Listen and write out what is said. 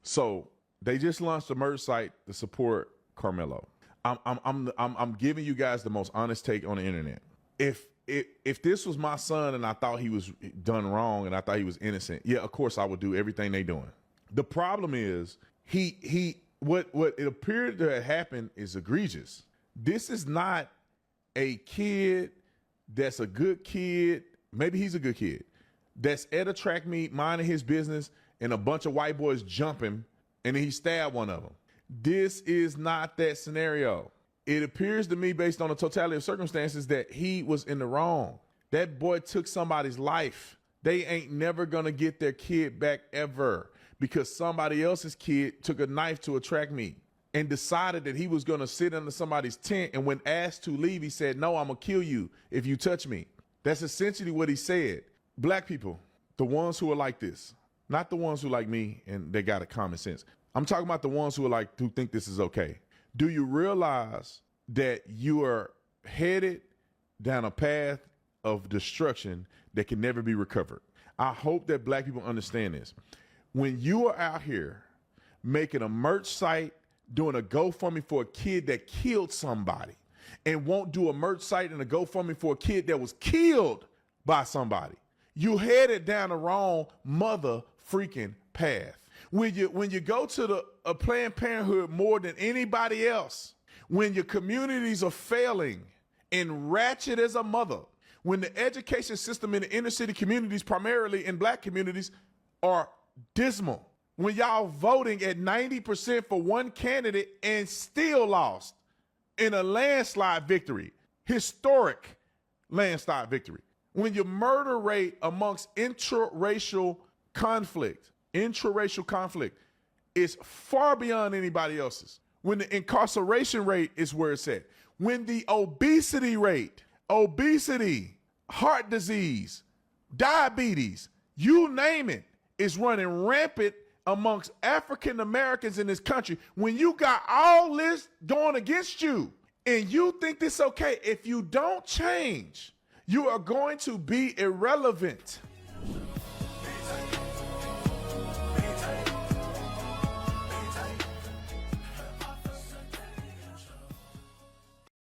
So they just launched a merch site to support Carmelo. I'm giving you guys the most honest take on the internet. If this was my son and I thought he was done wrong and I thought he was innocent, yeah, of course I would do everything they doing. The problem is what it appeared to have happened is egregious. This is not a kid that's a good kid. Maybe he's a good kid that's at a track meet minding his business and a bunch of white boys jump him and then he stabbed one of them. This is not that scenario. It appears to me, based on the totality of circumstances, that he was in the wrong. That boy took somebody's life. They ain't never going to get their kid back ever because somebody else's kid took a knife to a track meet and decided that he was going to sit under somebody's tent. And when asked to leave, he said, no, I'm going to kill you if you touch me. That's essentially what he said. Black people, the ones who are like this, not the ones who like me and they got a common sense. I'm talking about the ones who think this is okay. Do you realize that you are headed down a path of destruction that can never be recovered? I hope that black people understand this. When you are out here making a merch site, doing a GoFundMe for a kid that killed somebody, and won't do a merch site and a GoFundMe for a kid that was killed by somebody, you headed down the wrong mother freaking path. When you go to a Planned Parenthood more than anybody else, when your communities are failing and ratchet as a mother, when the education system in the inner city communities, primarily in black communities, are dismal, when y'all voting at 90% for one candidate and still lost in a landslide victory, historic landslide victory, when your murder rate amongst intraracial conflict is far beyond anybody else's, when the incarceration rate is where it's at, when the obesity rate, heart disease, diabetes, you name it, is running rampant amongst African Americans in this country, when you got all this going against you and you think this okay, if you don't change, you are going to be irrelevant.